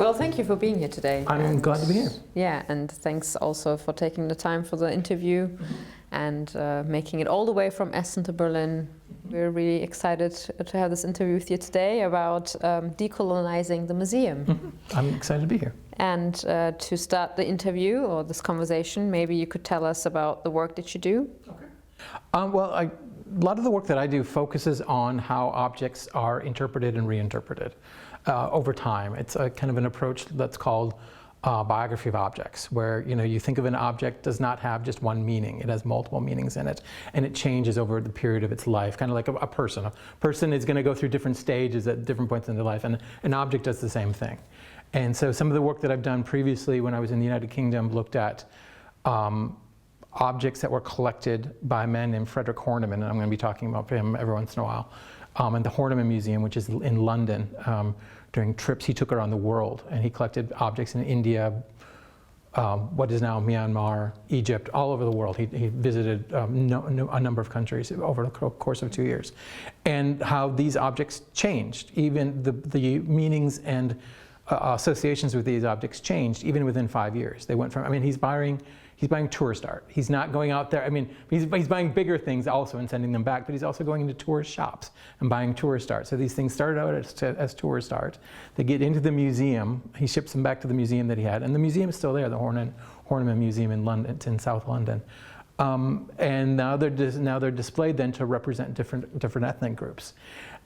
Well, thank you for being here today. I'm glad to be here. Yeah, and thanks also for taking the time for the interview and making it all the way from Essen to Berlin. We're really excited to have this interview with you today about decolonizing the museum. I'm excited to be here. And to start the interview or this conversation, maybe you could tell us about the work that you do. Okay. A lot of the work that I do focuses on how objects are interpreted and reinterpreted over time. It's a kind of an approach that's called Biography of Objects, where you think of an object does not have just one meaning. It has multiple meanings in it, and it changes over the period of its life, kind of like a person. A person is going to go through different stages at different points in their life, and an object does the same thing. And so some of the work that I've done previously when I was in the United Kingdom looked at objects that were collected by a man named Frederick Horniman, and I'm going to be talking about him every once in a while, in the Horniman Museum, which is in London, during trips he took around the world. And he collected objects in India, what is now Myanmar, Egypt, all over the world. He visited a number of countries over the course of 2 years. And how these objects changed, even the meanings and associations with these objects changed even within 5 years. They went from, he's buying tourist art. He's not going out there, he's buying bigger things also and sending them back, but he's also going into tourist shops and buying tourist art. So these things started out as tourist art. They get into the museum, he ships them back to the museum that he had, and the museum is still there, the Horniman Museum in London, it's in South London. And now they're displayed then to represent different ethnic groups.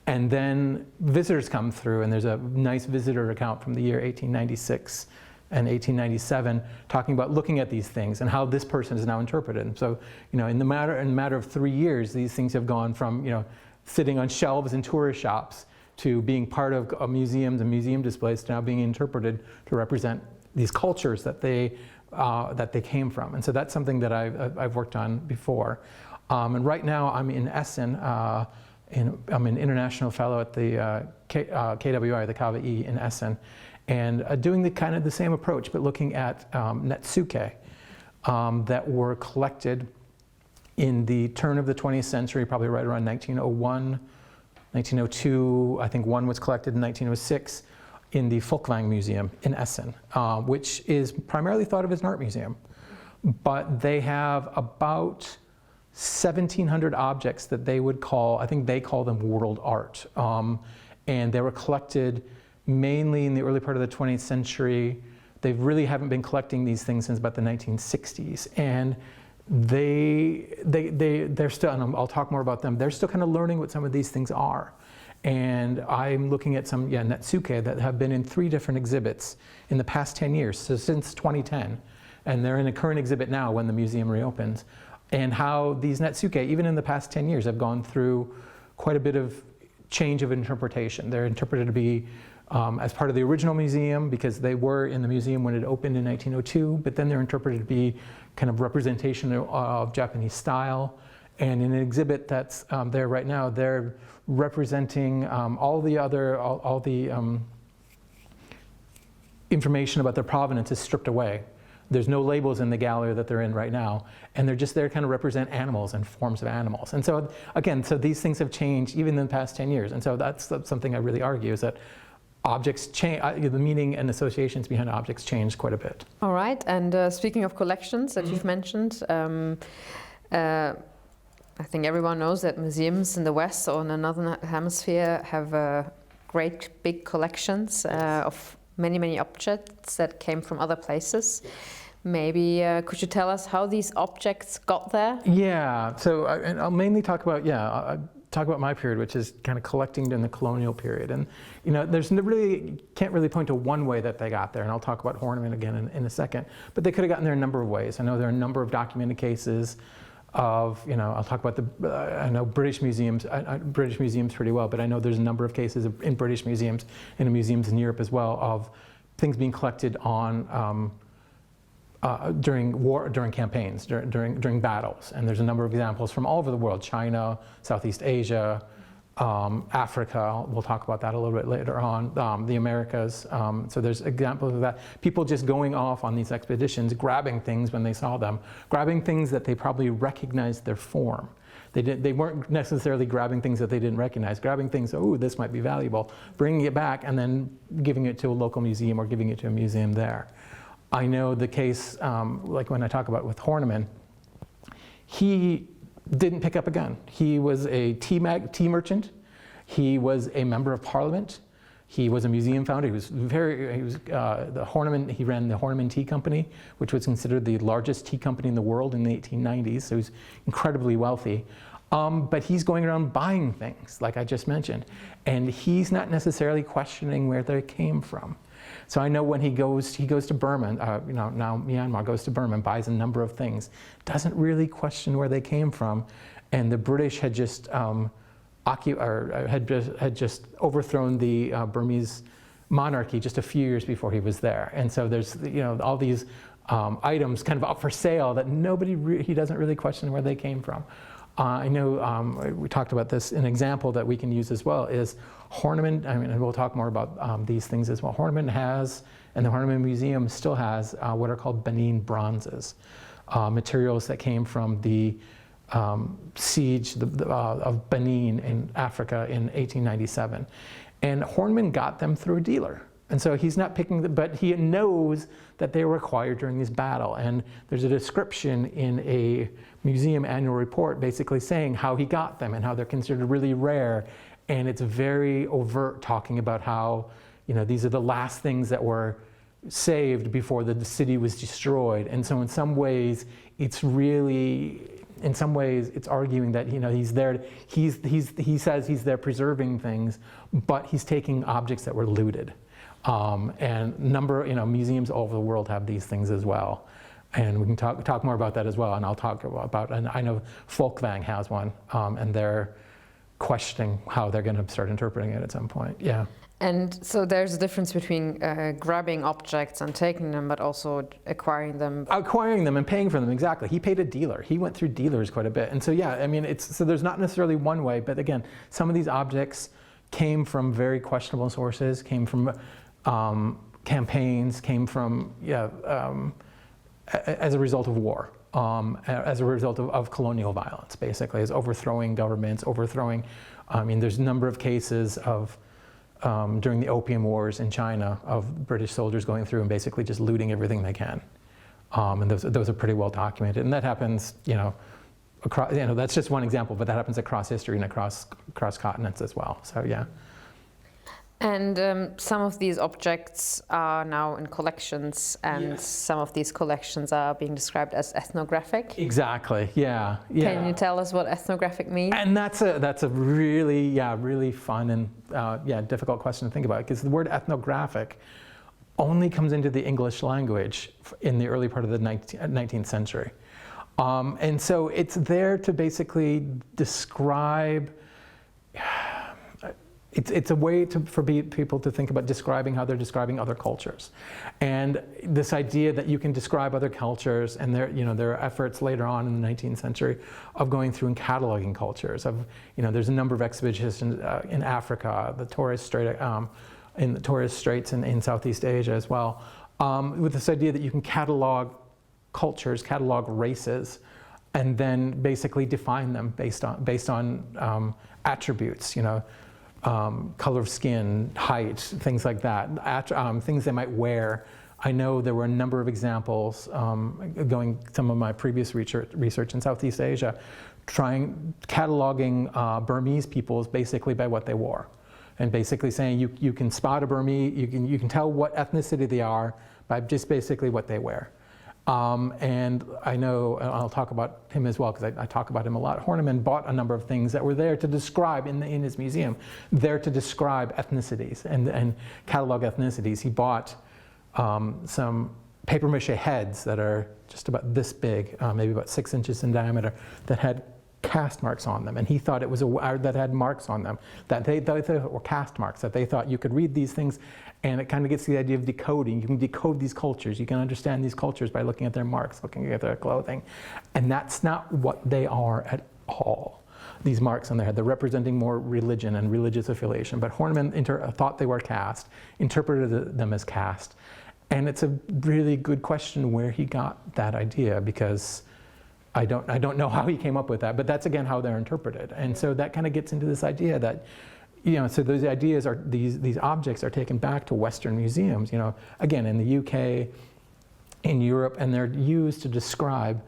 And then visitors come through, and there's a nice visitor account from the year 1896 and 1897 talking about looking at these things and how this person is now interpreted. And so, in the matter of 3 years, these things have gone from, sitting on shelves in tourist shops to being part of museums and museum displays to now being interpreted to represent these cultures that they came from. And so that's something that I've worked on before. And right now I'm in Essen. I'm an international fellow at the KWI, the KWI in Essen, and doing the same approach, but looking at netsuke that were collected in the turn of the 20th century, probably right around 1901, 1902. I think one was collected in 1906 in the Folkwang Museum in Essen, which is primarily thought of as an art museum. But they have about 1,700 objects that they would call, I think they call them world art. And they were collected mainly in the early part of the 20th century. They really haven't been collecting these things since about the 1960s. And they're still, and I'll talk more about them, they're still kind of learning what some of these things are. And I'm looking at some netsuke that have been in 3 different exhibits in the past 10 years, so since 2010. And they're in a current exhibit now when the museum reopens. And how these netsuke, even in the past 10 years, have gone through quite a bit of change of interpretation. They're interpreted to be as part of the original museum because they were in the museum when it opened in 1902, but then they're interpreted to be kind of representation of Japanese style. And in an exhibit that's there right now, they're representing all the information about their provenance is stripped away. There's no labels in the gallery that they're in right now, and they're just there to kind of represent animals and forms of animals. And so again, so these things have changed even in the past 10 years. And so that's something I really argue is that objects change, the meaning and associations behind objects change quite a bit. All right, and speaking of collections that you've mentioned, I think everyone knows that museums in the West or in the Northern Hemisphere have great big collections of many objects that came from other places. Maybe could you tell us how these objects got there? Yeah, so I'll mainly talk about my period, which is kind of collecting in the Colonial Period. And there's can't really point to one way that they got there, and I'll talk about Horniman again in a second. But they could have gotten there a number of ways. I know there are a number of documented cases of, I'll talk about I know British museums pretty well, but I know there's a number of cases in British museums and in museums in Europe as well of things being collected on during campaigns, during battles. And there's a number of examples from all over the world: China, Southeast Asia, Africa. We'll talk about that a little bit later on. The Americas. So there's examples of that. People just going off on these expeditions, grabbing things when they saw them, grabbing things that they probably recognized their form. They weren't necessarily grabbing things that they didn't recognize, grabbing things, oh, this might be valuable, bringing it back and then giving it to a local museum or giving it to a museum there. I know the case, like when I talk about with Horniman, he didn't pick up a gun. He was a tea merchant. He was a member of parliament. He was a museum founder. He ran the Horniman Tea Company, which was considered the largest tea company in the world in the 1890s. So he was incredibly wealthy. But he's going around buying things, like I just mentioned. And he's not necessarily questioning where they came from. So I know when he goes to Burma, now Myanmar, goes to Burma and buys a number of things, doesn't really question where they came from. And the British had just had just overthrown the Burmese monarchy just a few years before he was there. And so there's all these items kind of up for sale that he doesn't really question where they came from. I know we talked about this. An example that we can use as well is Horniman. And we'll talk more about these things as well. Horniman has, and the Horniman Museum still has, what are called Benin bronzes, materials that came from the siege of Benin in Africa in 1897. And Horniman got them through a dealer. And so he's not picking but he knows that they were acquired during this battle. And there's a description in a museum annual report basically saying how he got them and how they're considered really rare. And it's very overt, talking about how, these are the last things that were saved before the city was destroyed. And so in some ways, it's arguing that he's there. He says he's there preserving things, but he's taking objects that were looted. And museums all over the world have these things as well. And we can talk more about that as well. And I'll talk about, and I know Folkvang has one, and they're questioning how they're going to start interpreting it at some point. Yeah. And so there's a difference between grabbing objects and taking them, but also acquiring them. Acquiring them and paying for them, exactly. He paid a dealer. He went through dealers quite a bit. And so, yeah, so there's not necessarily one way, but again, some of these objects came from very questionable sources, came from campaigns, came from, as a result of war, as a result of colonial violence, basically, as overthrowing governments, there's a number of cases of, during the Opium Wars in China, of British soldiers going through and basically just looting everything they can. And those are pretty well documented. And that happens, across, that's just one example, but that happens across history and across continents as well. So, yeah. And some of these objects are now in collections, and some of these collections are being described as ethnographic. Exactly. Yeah. Can you tell us what ethnographic means? And that's a really fun and difficult question to think about, because the word ethnographic only comes into the English language in the early part of the 19th century, and so it's there to basically describe. It's a way for people to think about describing how they're describing other cultures. And this idea that you can describe other cultures, and there are efforts later on in the 19th century of going through and cataloging cultures. There's a number of exhibitions in Africa, the Torres Strait, in the Torres Straits in Southeast Asia as well, with this idea that you can catalog cultures, catalog races, and then basically define them based on attributes, color of skin, height, things like that, things they might wear. I know there were a number of examples, some of my previous research in Southeast Asia, cataloging Burmese peoples basically by what they wore. And basically saying you can spot a Burmese, you can tell what ethnicity they are by just basically what they wear. And I know, I'll talk about him as well, because I talk about him a lot. Horniman bought a number of things that were there to describe, in his museum, there to describe ethnicities and catalog ethnicities. He bought some paper mache heads that are just about this big, maybe about 6 inches in diameter, that had cast marks on them, and he thought it was that had marks on them, that they thought were cast marks, that they thought you could read these things. And it kind of gets to the idea of decoding. You can decode these cultures. You can understand these cultures by looking at their marks, looking at their clothing. And that's not what they are at all. These marks on their head, they're representing more religion and religious affiliation. But Horniman thought they were caste, interpreted them as caste. And it's a really good question where he got that idea, because I don't know how he came up with that, but that's again how they're interpreted. And so that kind of gets into this idea that, so those ideas are, these objects are taken back to Western museums, again, in the UK, in Europe, and they're used to describe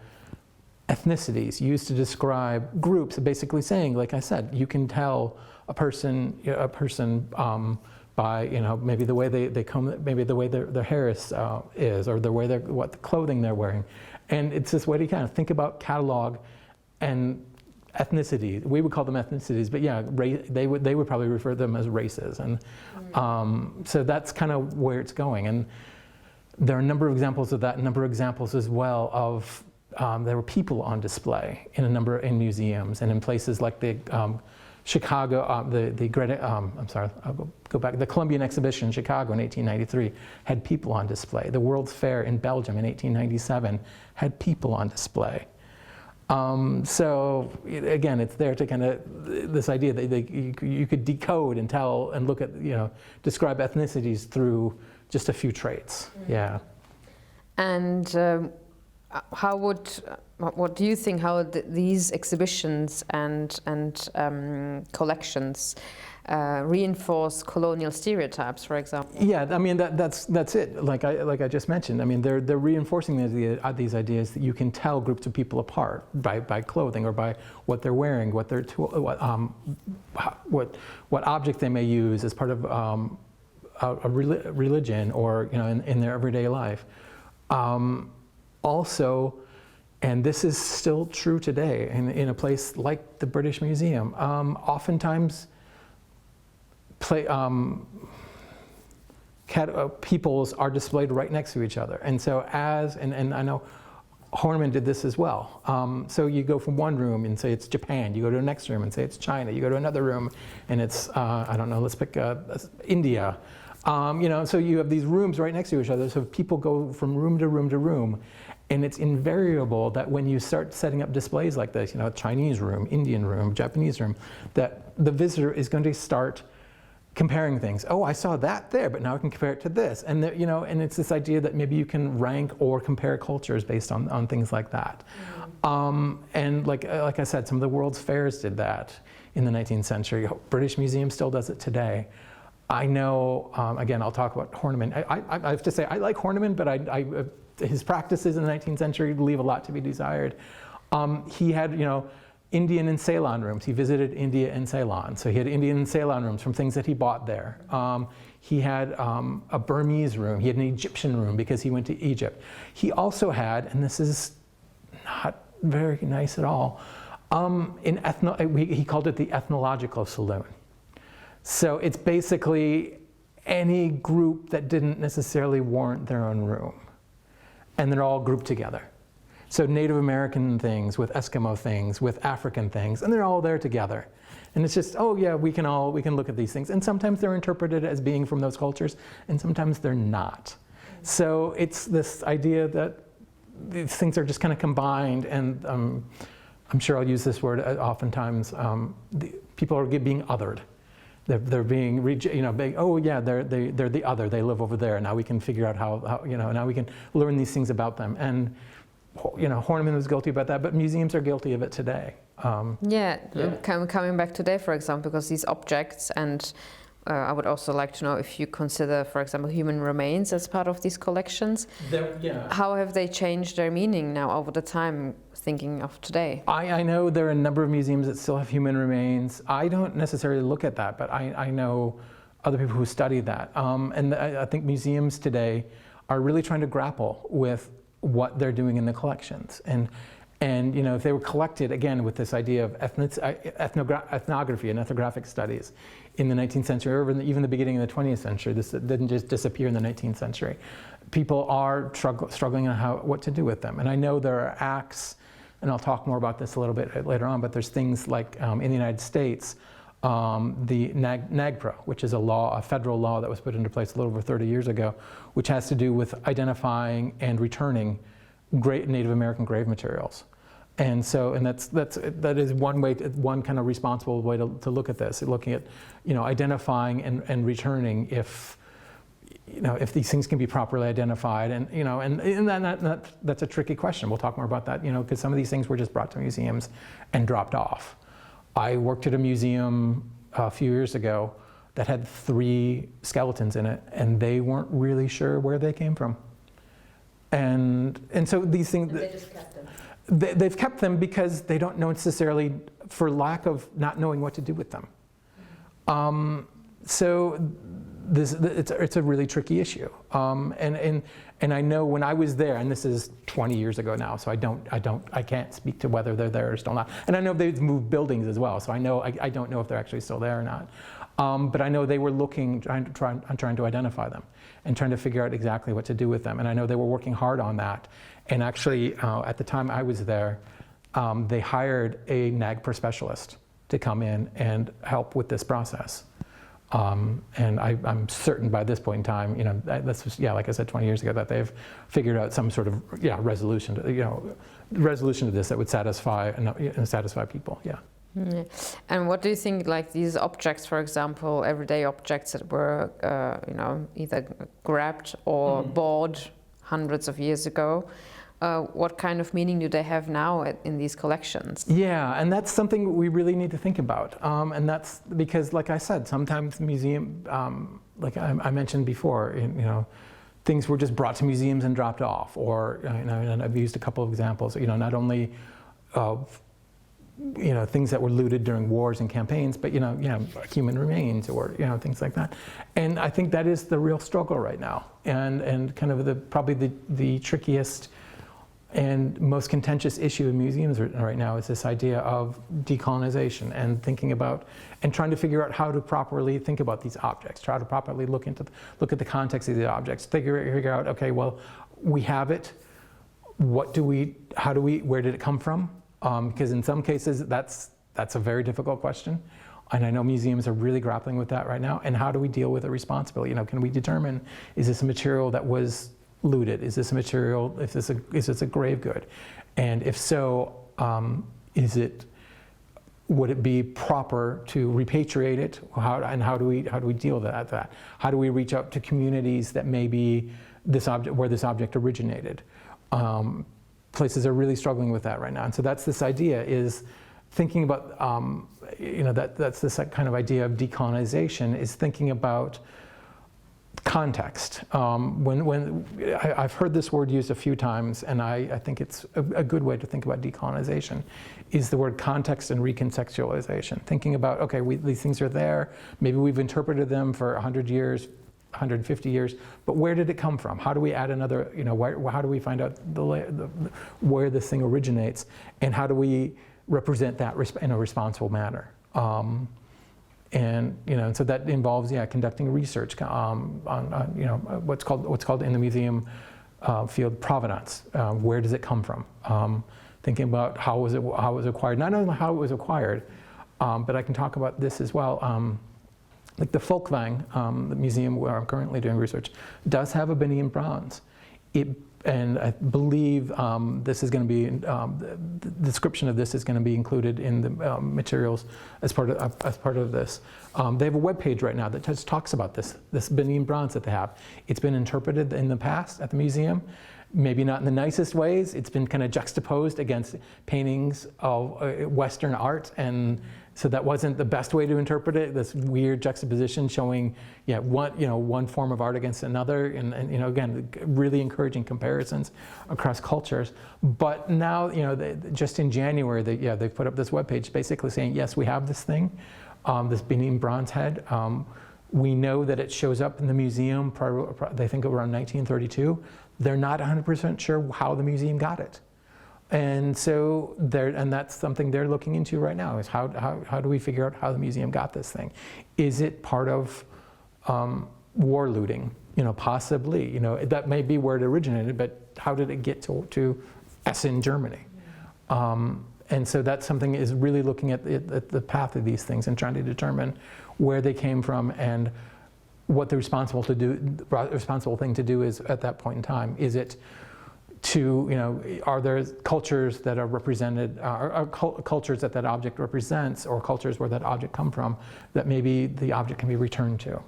ethnicities, used to describe groups, basically saying, like I said, you can tell a person by maybe the way they comb, maybe the way their hair is, or the way what the clothing they're wearing, and it's this way to kind of think about catalog and ethnicity. We would call them ethnicities, but yeah, they would probably refer to them as races, and so that's kind of where it's going. And there are a number of examples of that, a number of examples as well of there were people on display in museums and in places like the Chicago, I'll go back. The Columbian Exhibition in Chicago in 1893 had people on display. The World's Fair in Belgium in 1897 had people on display. So again, it's there to kind of this idea that you could decode and tell and look at, describe ethnicities through just a few traits. Yeah. And what do you think? How these exhibitions and collections reinforce colonial stereotypes, for example? Yeah, I mean that's it. Like I just mentioned, I mean they're reinforcing these ideas that you can tell groups of people apart by clothing or by what they're wearing, what object they may use as part of a religion or in their everyday life. Also, and this is still true today in a place like the British Museum, oftentimes peoples are displayed right next to each other. And so and I know Horniman did this as well. So you go from one room and say it's Japan, you go to the next room and say it's China, you go to another room and it's, I don't know, let's pick India. So you have these rooms right next to each other, so people go from room to room to room. And it's invariable that when you start setting up displays like this, Chinese room, Indian room, Japanese room, that the visitor is going to start comparing things. Oh, I saw that there, but now I can compare it to this. And and it's this idea that maybe you can rank or compare cultures based on things like that. And like I said, some of the World's Fairs did that in the 19th century. British Museum still does it today. I know, again, I'll talk about Horniman. I have to say, I like Horniman, but his practices in the 19th century leave a lot to be desired. He had, Indian and Ceylon rooms. He visited India and Ceylon. So he had Indian and Ceylon rooms from things that he bought there. He had a Burmese room. He had an Egyptian room because he went to Egypt. He also had, and this is not very nice at all, he called it the Ethnological Saloon. So it's basically any group that didn't necessarily warrant their own room. And they're all grouped together. So Native American things with Eskimo things, with African things, and they're all there together. And it's just, oh yeah, we can look at these things. And sometimes they're interpreted as being from those cultures, and sometimes they're not. So it's this idea that these things are just kind of combined, and I'm sure I'll use this word oftentimes, people are being othered. They're being, oh yeah, they're the other. They live over there. Now we can figure out how now we can learn these things about them. And Horniman was guilty about that, but museums are guilty of it today. Coming back today, for example, because these objects, and I would also like to know if you consider, for example, human remains as part of these collections. How have they changed their meaning now over the time, thinking of today? I know there are a number of museums that still have human remains. I don't necessarily look at that, but I know other people who study that. And I think museums today are really trying to grapple with what they're doing in the collections. And if they were collected, again, with this idea of ethnography and ethnographic studies in the 19th century, or even the beginning of the 20th century, this didn't just disappear in the 19th century. People are struggling on what to do with them. And I know there are acts, and I'll talk more about this a little bit later on, but there's things like in the United States, the NAGPRA, which is a federal law that was put into place a little over 30 years ago, which has to do with identifying and returning Native American grave materials. And that is one kind of responsible way to look at this, looking at identifying and returning if if these things can be properly identified, and that's a tricky question. We'll talk more about that, because some of these things were just brought to museums and dropped off. I worked at a museum a few years ago that had 3 skeletons in it, and they weren't really sure where they came from. And so these things, And they just kept them. they've kept them because they don't know necessarily, for lack of not knowing what to do with them. So it's a really tricky issue. And I know when I was there, and this is 20 years ago now, so I can't speak to whether they're there or still not. And I know they've moved buildings as well, so I don't know if they're actually still there or not. But I know they were trying to identify them and trying to figure out exactly what to do with them. And I know they were working hard on that. And actually, at the time I was there, they hired a NAGPR specialist to come in and help with this process. And I'm certain by this point in time, that's just, like I said, 20 years ago, that they've figured out some sort of resolution to this that would satisfy people. Yeah. Yeah. And what do you think, like these objects, for example, everyday objects that were, either grabbed or bought hundreds of years ago, what kind of meaning do they have now in these collections? Yeah, and that's something we really need to think about. And that's because, like I said, sometimes the museum, like I mentioned before, things were just brought to museums and dropped off. Or, and I've used a couple of examples, not only of things that were looted during wars and campaigns, but human remains or things like that. And I think that is the real struggle right now, and kind of probably the trickiest and most contentious issue in museums right now is this idea of decolonization and thinking about and trying to figure out how to properly think about these objects, try to properly look at the context of the objects, figure out, okay, well, we have it. Where did it come from? Because in some cases, that's a very difficult question. And I know museums are really grappling with that right now. And how do we deal with it responsibly? Can we determine, is this a material that was looted? Is this a material, is this a grave good? And if so, would it be proper to repatriate it? How do we deal with that? How do we reach out to communities that maybe where this object originated? Places are really struggling with that right now. And so that's this idea, is thinking about, that's this kind of idea of decolonization, is thinking about context. When I've heard this word used a few times, and I think it's a good way to think about decolonization, is the word context and recontextualization. Thinking about, okay, these things are there, maybe we've interpreted them for 100 years, 150 years, but where did it come from? How do we add another, how do we find out where this thing originates, and how do we represent that in a responsible manner? And so that involves, conducting research on what's called in the museum field provenance. Where does it come from? Thinking about how was it acquired? Not only how it was acquired, but I can talk about this as well. Like the Folkwang, the museum where I'm currently doing research, does have a Benin bronze. And I believe this is going to be, the description of this is going to be included in the materials as part of this. They have a webpage right now that just talks about this Benin bronze that they have. It's been interpreted in the past at the museum, maybe not in the nicest ways. It's been kind of juxtaposed against paintings of Western art, and so that wasn't the best way to interpret it, this weird juxtaposition showing one form of art against another, and again, really encouraging comparisons across cultures. But now, just in January, they put up this webpage basically saying, yes, we have this thing, this Benin bronze head. We know that it shows up in the museum, they think around 1932. They're not 100% sure how the museum got it. And so that's something they're looking into right now, is how do we figure out how the museum got this thing? Is it part of war looting? Possibly. That may be where it originated, but how did it get to Essen, Germany? And so that's something, is really looking at the path of these things and trying to determine where they came from and what the responsible thing to do is at that point in time. Is it to, are there cultures that are represented, cultures that object represents, or cultures where that object come from, that maybe the object can be returned to,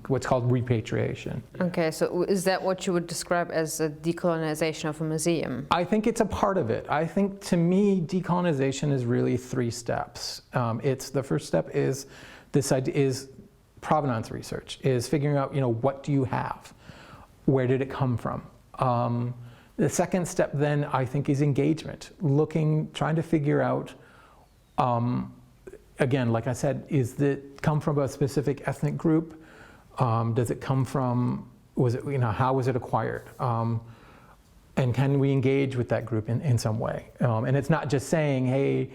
what's called repatriation. Okay, so is that what you would describe as a decolonization of a museum? I think it's a part of it. I think, to me, decolonization is really 3 steps. The first step is this idea is provenance research, is figuring out, what do you have? Where did it come from? The second step then, I think, is engagement. Trying to figure out, again, like I said, is it come from a specific ethnic group? Does it come from, how was it acquired? And can we engage with that group in some way? And it's not just saying, hey,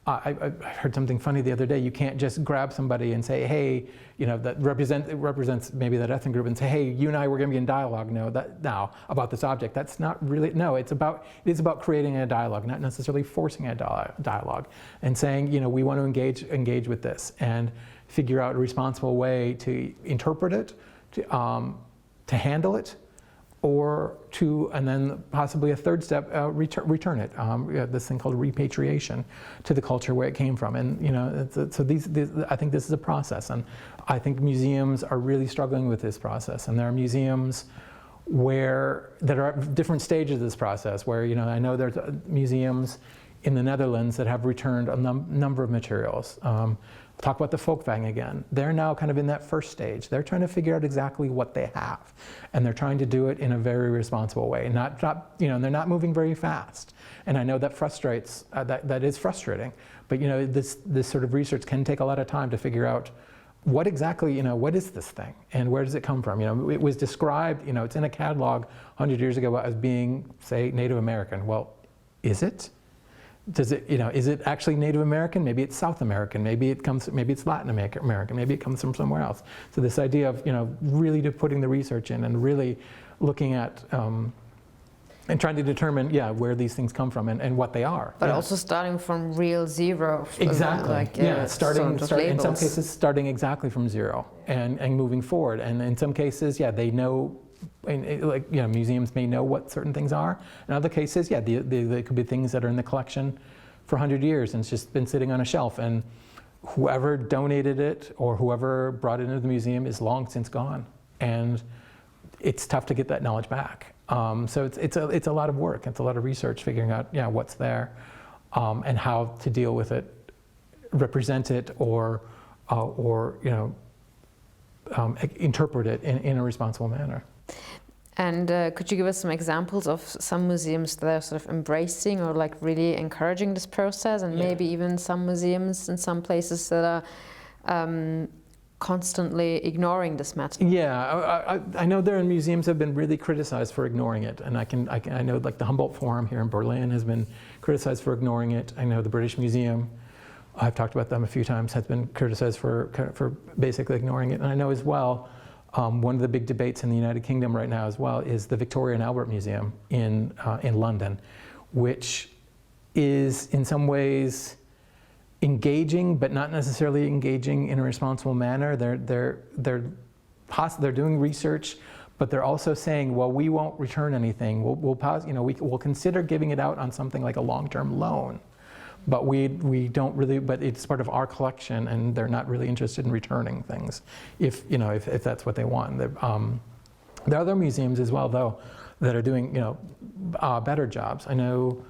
I heard something funny the other day. You can't just grab somebody and say, hey, that represents maybe that ethnic group, and say, hey, you and I, we're going to be in dialogue now about this object. That's not really, no, it is about creating a dialogue, not necessarily forcing a dialogue, and saying, we want to engage with this and figure out a responsible way to interpret it, to handle it, and then possibly a third step, return it. This thing called repatriation to the culture where it came from. And so I think this is a process, and I think museums are really struggling with this process. And there are museums that are at different stages of this process. Where I know there's museums in the Netherlands that have returned a number of materials. Talk about the Folkwang again. They're now kind of in that first stage. They're trying to figure out exactly what they have, and they're trying to do it in a very responsible way. They're not moving very fast. And I know that frustrates. That is frustrating. But this sort of research can take a lot of time to figure out what exactly, what is this thing, and where does it come from? It was described. It's in a catalog 100 years ago as being, say, Native American. Well, is it? Does it, is it actually Native American? Maybe it's South American. Maybe it's Latin American. Maybe it comes from somewhere else. So this idea of, really putting the research in and really looking at and trying to determine, where these things come from and what they are. But also starting from real zero. Exactly. Starting in some cases, starting exactly from zero and moving forward. And in some cases, they know. Museums may know what certain things are. In other cases, they could be things that are in the collection for 100 years and it's just been sitting on a shelf, and whoever donated it or whoever brought it into the museum is long since gone, and it's tough to get that knowledge back. So it's a lot of work. It's a lot of research figuring out what's there, and how to deal with it, represent it, or interpret it in a responsible manner. And could you give us some examples of some museums that are sort of embracing or really encouraging this process, and maybe even some museums in some places that are constantly ignoring this matter? Yeah, I know there are museums have been really criticized for ignoring it, and I know the Humboldt Forum here in Berlin has been criticized for ignoring it. I know the British Museum, I've talked about them a few times, has been criticized for basically ignoring it. And I know as well, one of the big debates in the United Kingdom right now as well is the Victoria and Albert Museum in London, which is in some ways engaging, but not necessarily engaging in a responsible manner. They're doing research, but they're also saying, well, we won't return anything. We'll consider giving it out on something like a long-term loan. But we don't really, but it's part of our collection, and they're not really interested in returning things if that's what they want. There are other museums as well, though, that are doing better jobs. I know,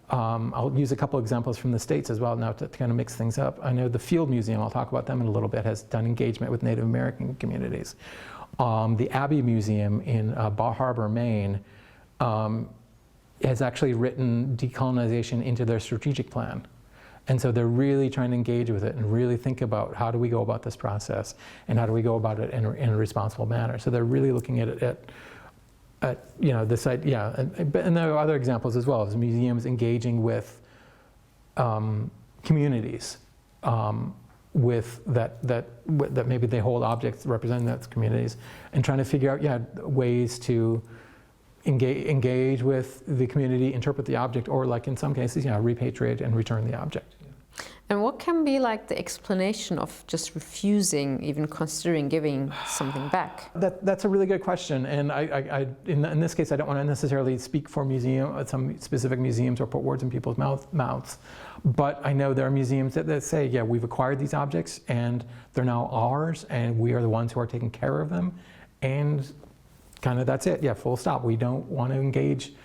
I'll use a couple examples from the States as well now to kind of mix things up. I know the Field Museum, I'll talk about them in a little bit, has done engagement with Native American communities. The Abbey Museum in Bar Harbor, Maine, has actually written decolonization into their strategic plan. And so they're really trying to engage with it and really think about how do we go about this process and how do we go about it in a responsible manner. So they're really looking at it this idea, and there are other examples as well of museums engaging with communities with that maybe they hold objects representing those communities, and trying to figure out ways to engage with the community, interpret the object, or in some cases, repatriate and return the object. And And what can be like the explanation of just refusing, even considering giving something back? That's a really good question, and in this case, I don't want to necessarily speak for some specific museums or put words in people's mouths, but I know there are museums that say, yeah, we've acquired these objects and they're now ours, and we are the ones who are taking care of them, and kind of that's it. Yeah, full stop. We don't want to engage.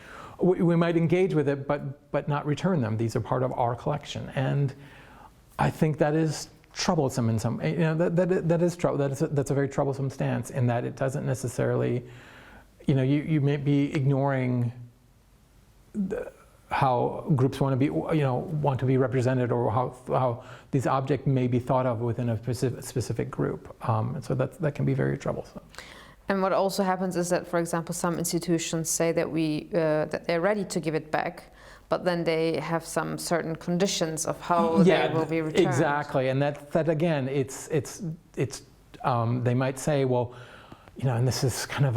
We might engage with it, but not return them. These are part of our collection, and I think that is troublesome in some. That is trouble. That's a very troublesome stance in that it doesn't necessarily. You may be ignoring how groups want to be represented, or how these objects may be thought of within a specific group. And so that can be very troublesome. And what also happens is that, for example, some institutions say that that they're ready to give it back, but then they have some certain conditions of how they will be returned. Exactly, and that again, it's they might say, well, and this is kind of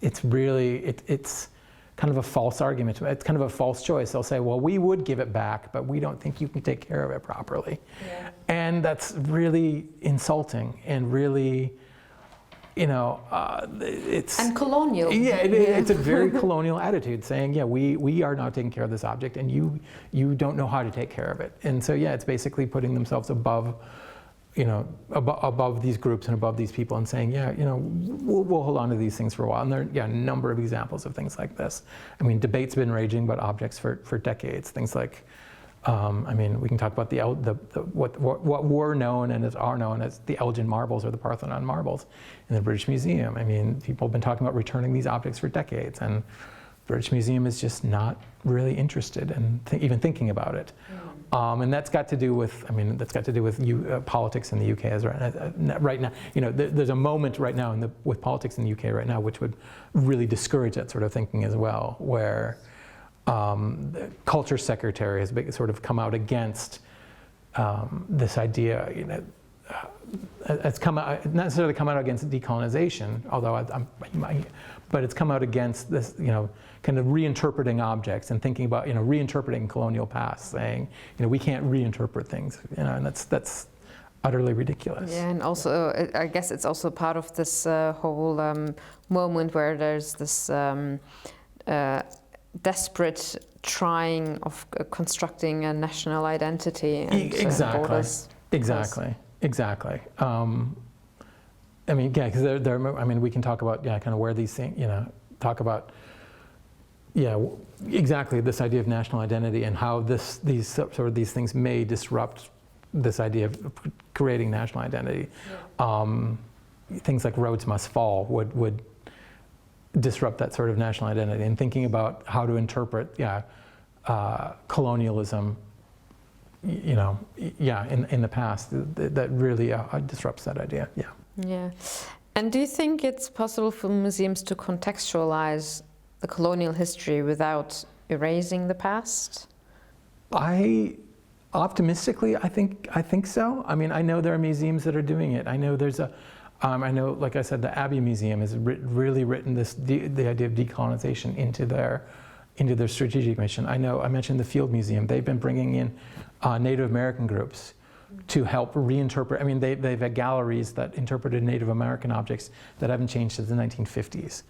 it's kind of a false argument. It's kind of a false choice. They'll say, well, we would give it back, but we don't think you can take care of it properly. Yeah. And that's really insulting and really, it's... And colonial. Yeah, it's a very colonial attitude, saying, yeah, we are not taking care of this object, and you don't know how to take care of it. And so, yeah, it's basically putting themselves above these groups and above these people, and saying, yeah, we'll hold on to these things for a while. And there are a number of examples of things like this. I mean, debate's been raging about objects for decades. Things like, we can talk about what were known and are known as the Elgin Marbles or the Parthenon Marbles in the British Museum. I mean, people have been talking about returning these objects for decades, and the British Museum is just not really interested in even thinking about it. And that's got to do with, politics in the UK as right now. There's a moment right now with politics in the UK right now which would really discourage that sort of thinking as well, where the culture secretary has sort of come out against this idea. It's not necessarily come out against decolonization, although but it's come out against this, kind of reinterpreting objects and thinking about, reinterpreting colonial past, saying, we can't reinterpret things, and that's utterly ridiculous. Yeah, and also, I guess it's also part of this whole moment where there's this desperate trying of constructing a national identity and borders. Exactly. Because we can talk about kind of where these things, talk about exactly this idea of national identity and how these things may disrupt this idea of creating national identity. Yeah. Things like Rhodes Must Fall would disrupt that sort of national identity, and thinking about how to interpret colonialism in the past, that really disrupts that idea. Yeah. And do you think it's possible for museums to contextualize the colonial history without erasing the past? Optimistically, I think so. I mean, I know there are museums that are doing it. I know there's like I said, the Abbey Museum has really written the idea of decolonization into their strategic mission. I mentioned the Field Museum. They've been bringing in Native American groups to help reinterpret. I mean, they've had galleries that interpreted Native American objects that haven't changed since the 1950s.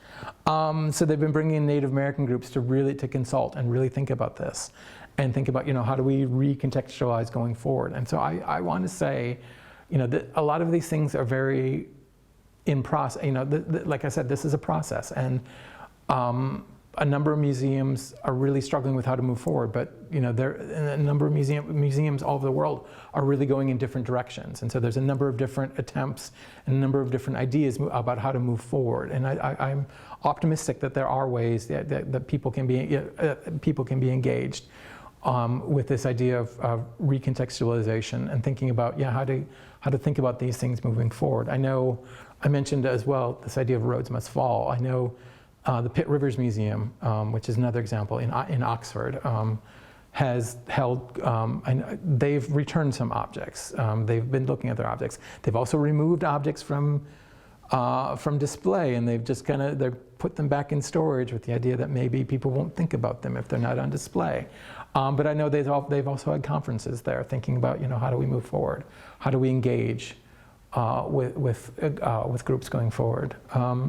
So they've been bringing in Native American groups to consult and really think about this, and think about, how do we recontextualize going forward. And so I want to say, that a lot of these things are very in process. Like I said, this is a process, and a number of museums are really struggling with how to move forward, but a number of museums all over the world are really going in different directions, and so there's a number of different attempts and a number of different ideas about how to move forward. And I'm optimistic that there are ways that people can be engaged with this idea of recontextualization and thinking about how to think about these things moving forward. I mentioned as well this idea of Rhodes Must Fall. I know the Pitt Rivers Museum, which is another example in Oxford, has held, they've returned some objects. They've been looking at their objects. They've also removed objects from from display, and they've just they put them back in storage with the idea that maybe people won't think about them if they're not on display. But I know they've also had conferences there thinking about, how do we move forward? How do we engage with groups going forward?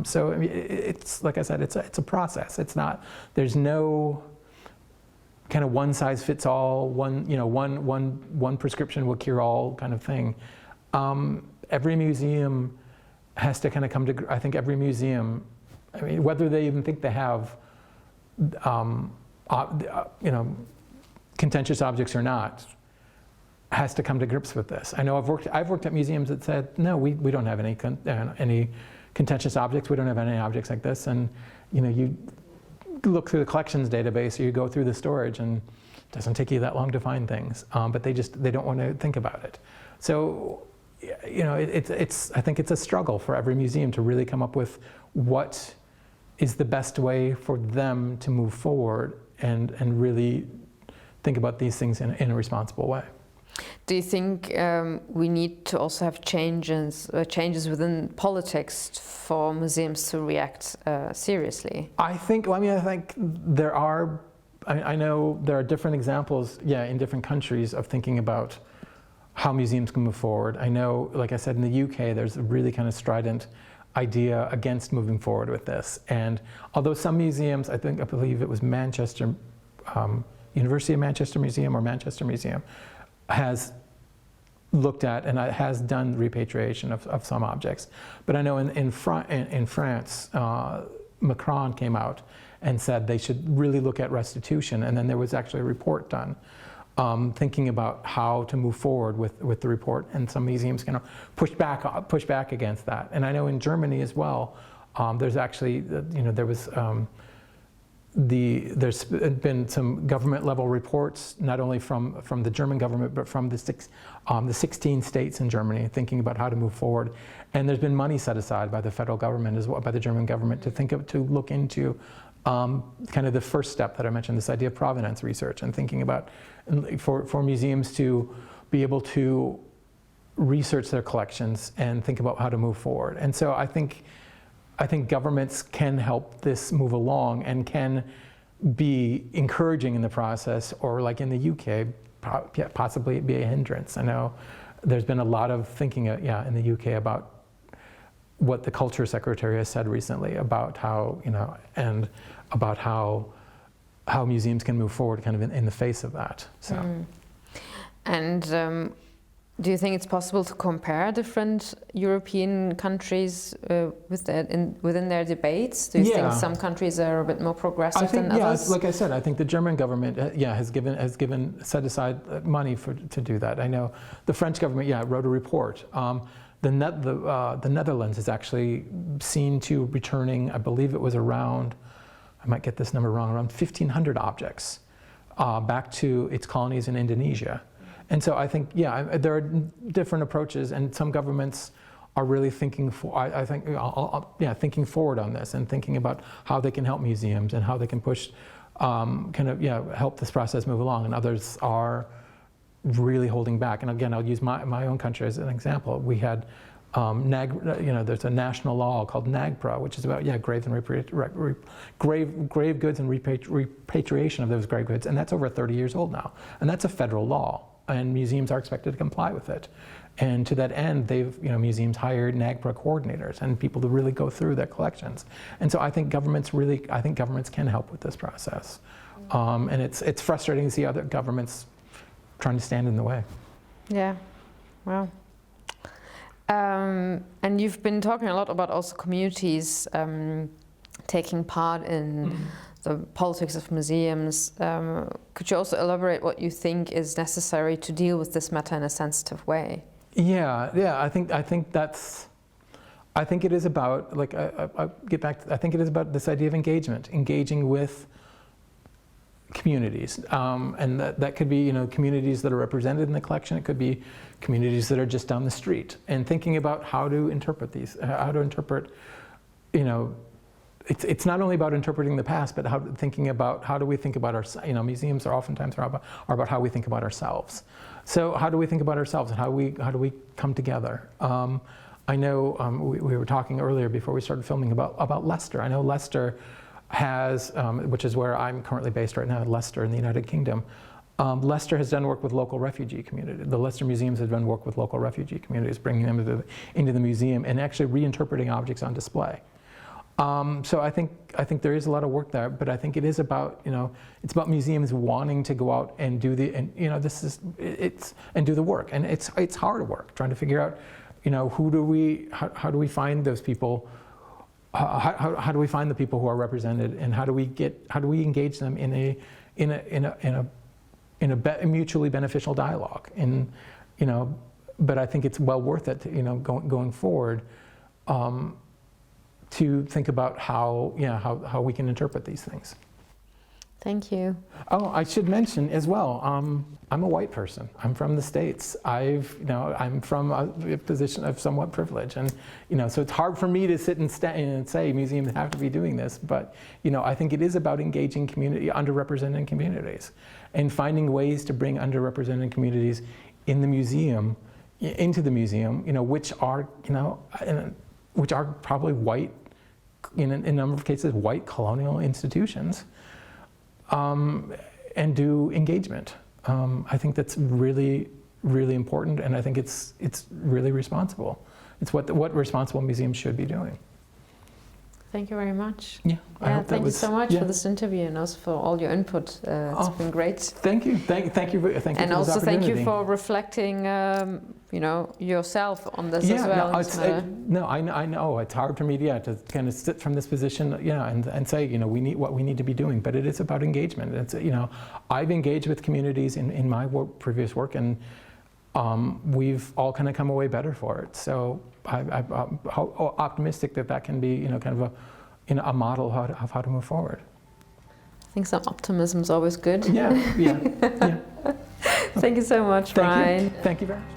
So I mean, it's like I said, it's a process. It's not, there's no kind of one size fits all, one prescription will cure all kind of thing. Every museum has to kind of come to, I think every museum, I mean, whether they even think they have, contentious objects or not, has to come to grips with this. I know I've worked at museums that said, no, we don't have any contentious objects. We don't have any objects like this. And you look through the collections database, or you go through the storage, and it doesn't take you that long to find things. But they don't want to think about it. So, I think it's a struggle for every museum to really come up with what is the best way for them to move forward and really think about these things in a responsible way. Do you think we need to also have changes within politics for museums to react seriously? I think there are, I know there are different examples, in different countries of thinking about how museums can move forward. I know, like I said, in the UK, there's a really kind of strident idea against moving forward with this. And although some museums, I believe it was Manchester, University of Manchester Museum or Manchester Museum, has looked at and has done repatriation of some objects. But I know in France, Macron came out and said they should really look at restitution, and then there was actually a report done thinking about how to move forward with the report, and some museums kind of push back against that. And I know in Germany as well, there's actually, there's been some government level reports, not only from the German government, but from the 16 states in Germany, thinking about how to move forward. And there's been money set aside by the federal government as well, by the German government, to look into kind of the first step that I mentioned, this idea of provenance research, and thinking about for museums to be able to research their collections and think about how to move forward. And so I think governments can help this move along and can be encouraging in the process, or like in the UK, possibly be a hindrance. I know there's been a lot of thinking in the UK about what the Culture Secretary has said recently about how, and about how museums can move forward kind of in the face of that. So. And do you think it's possible to compare different European countries within their debates? Do you think some countries are a bit more progressive than others? Like I said, I think the German government has set aside money to do that. I know the French government wrote a report. The Netherlands is actually seen to returning, I believe it was around, I might get this number wrong, around 1,500 objects back to its colonies in Indonesia. And so I think, there are different approaches, and some governments are really thinking thinking forward on this, and thinking about how they can help museums and how they can push, help this process move along. And others are really holding back. And again, I'll use my own country as an example. We had there's a national law called NAGPRA, which is about grave goods and repatriation of those grave goods, and that's over 30 years old now, and that's a federal law, and museums are expected to comply with it. And to that end, museums hired NAGPRA coordinators and people to really go through their collections. And so I think governments can help with this process, and it's frustrating to see other governments trying to stand in the way. Yeah, wow. And you've been talking a lot about also communities taking part in the politics of museums. Could you also elaborate what you think is necessary to deal with this matter in a sensitive way? I think it is about, I think it is about this idea of engaging with communities, and that could be communities that are represented in the collection. It could be communities that are just down the street, and thinking about how to interpret these, it's not only about interpreting the past, but thinking about how do we think about ourselves. Museums are oftentimes about how we think about ourselves. So how do we think about ourselves, and how do we come together? I know we were talking earlier before we started filming about Leicester. I know Leicester has, which is where I'm currently based right now, Leicester in the United Kingdom. Leicester has done work with local refugee communities. The Leicester Museums have done work with local refugee communities, bringing them into the museum and actually reinterpreting objects on display. So I think there is a lot of work there, but I think it is about, it's about museums wanting to go out and do and do the work, and it's hard work trying to figure out, how do we find those people, how do we find the people who are represented, and how do we engage them in a mutually beneficial dialogue, but I think it's well worth it, going forward. To think about how we can interpret these things. Thank you. Oh, I should mention as well, I'm a white person. I'm from the States. I'm from a position of somewhat privilege, and so it's hard for me to sit and say museums have to be doing this. But I think it is about engaging underrepresented communities, and finding ways to bring underrepresented communities into the museum, which are probably white, in a number of cases, white colonial institutions, and do engagement. I think that's really, really important, and I think it's really responsible. It's what responsible museums should be doing. Thank you very much. Yeah, thank you so much for this interview, and also for all your input. It's been great. Thank you. Thank you. And also thank you for reflecting, yourself on this as well. I know it's hard for me, to kind of sit from this position, and say, we need what we need to be doing. But it is about engagement. It's, I've engaged with communities in my previous work, and we've all kind of come away better for it. So I'm optimistic that can be, kind of a model of how to move forward. I think some optimism is always good. Yeah. Thank you so much, Brian. Thank you very much.